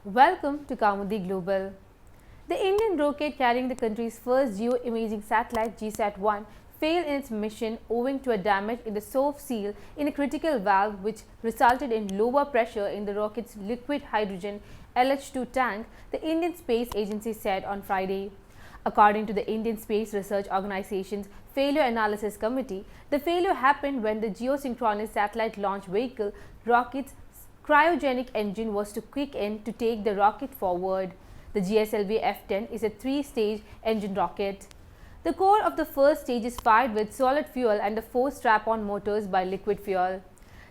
Welcome to Kaumudy Global. The Indian rocket carrying the country's first Geo Imaging Satellite GISAT-1 failed in its mission owing to a damage in the SOF seal in a critical valve which resulted in lower pressure in the rocket's liquid hydrogen LH2 tank, the Indian Space Agency said on Friday. According to the Indian Space Research Organization's Failure Analysis Committee, the failure happened when the Geosynchronous Satellite Launch Vehicle rocket's cryogenic engine was to kick in to take the rocket forward. The GSLV F-10 is a three-stage engine rocket. The core of the first stage is fired with solid fuel and the four strap-on motors by liquid fuel.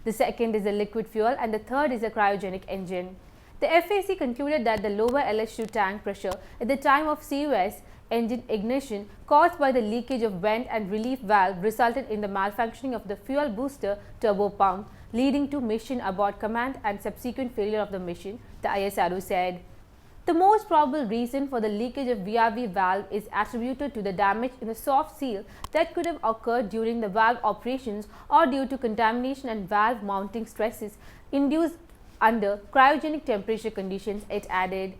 The second is a liquid fuel and the third is a cryogenic engine. The FAC concluded that the lower LH2 tank pressure at the time of COS engine ignition caused by the leakage of vent and relief valve resulted in the malfunctioning of the fuel booster turbo pump, leading to mission abort command and subsequent failure of the mission, the ISRO said. The most probable reason for the leakage of VRV valve is attributed to the damage in the soft seal that could have occurred during the valve operations or due to contamination and valve mounting stresses induced under cryogenic temperature conditions, it added.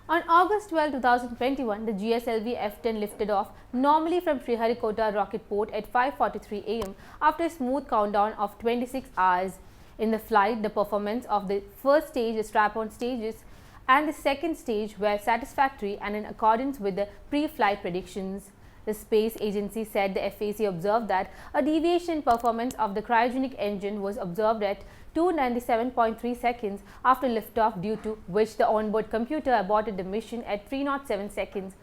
On August 12, 2021, the GSLV F-10 lifted off normally from Sriharikota rocket port at 5:43 am after a smooth countdown of 26 hours. In the flight, the performance of the first stage, the strap-on stages, and the second stage were satisfactory and in accordance with the pre-flight predictions. The Space Agency said the FAC observed that a deviation in performance of the cryogenic engine was observed at 297.3 seconds after liftoff, due to which the onboard computer aborted the mission at 307 seconds.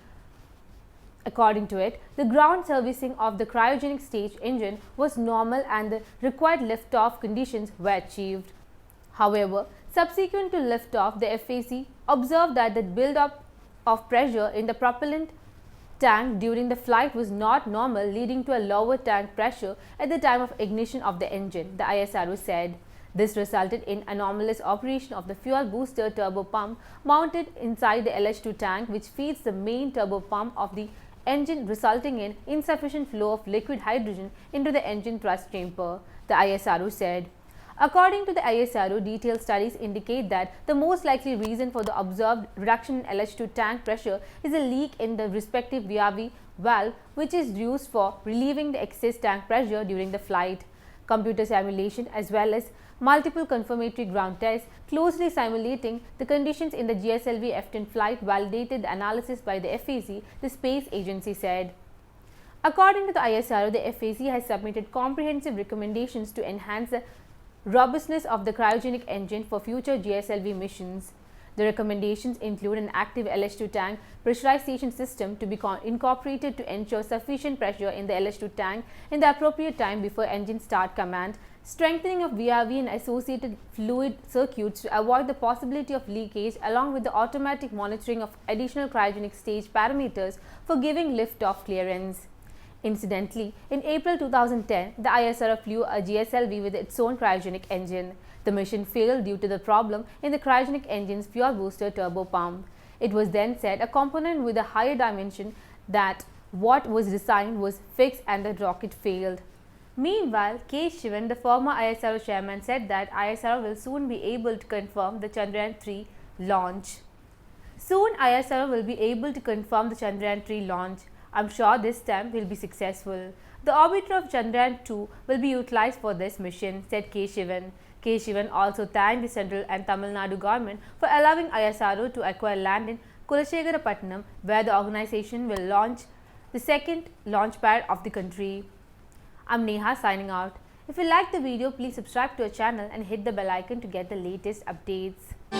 According to it, the ground servicing of the cryogenic stage engine was normal and the required liftoff conditions were achieved. However, subsequent to liftoff, the FAC observed that the build-up of pressure in the propellant tank during the flight was not normal, leading to a lower tank pressure at the time of ignition of the engine, the ISRO said. This resulted in anomalous operation of the fuel booster turbo pump mounted inside the LH2 tank, which feeds the main turbo pump of the engine, resulting in insufficient flow of liquid hydrogen into the engine thrust chamber, the ISRO said. According to the ISRO, detailed studies indicate that the most likely reason for the observed reduction in LH2 tank pressure is a leak in the respective VRV valve, which is used for relieving the excess tank pressure during the flight. Computer simulation as well as multiple confirmatory ground tests closely simulating the conditions in the GSLV F-10 flight validated the analysis by the FAC, the Space Agency said. According to the ISRO, the FAC has submitted comprehensive recommendations to enhance the robustness of the cryogenic engine for future GSLV missions. The recommendations include an active LH2 tank pressurization system to be incorporated to ensure sufficient pressure in the LH2 tank in the appropriate time before engine start command, strengthening of VRV and associated fluid circuits to avoid the possibility of leakage, along with the automatic monitoring of additional cryogenic stage parameters for giving liftoff clearance. Incidentally, in April 2010, the ISRO flew a GSLV with its own cryogenic engine. The mission failed due to the problem in the cryogenic engine's fuel booster turbo pump. It was then said a component with a higher dimension that what was designed was fixed and the rocket failed. Meanwhile, K. Shivan, the former ISRO chairman, said that ISRO will soon be able to confirm the Chandrayaan-3 launch. Soon, ISRO will be able to confirm the Chandrayaan-3 launch. I'm sure this time will be successful. The orbiter of Chandrayaan-2 will be utilized for this mission, said K. Shivan. K. Shivan also thanked the central and Tamil Nadu government for allowing ISRO to acquire land in Kulasegarapatnam, where the organization will launch the second launch pad of the country. I'm Neha signing out. If you liked the video, please subscribe to our channel and hit the bell icon to get the latest updates.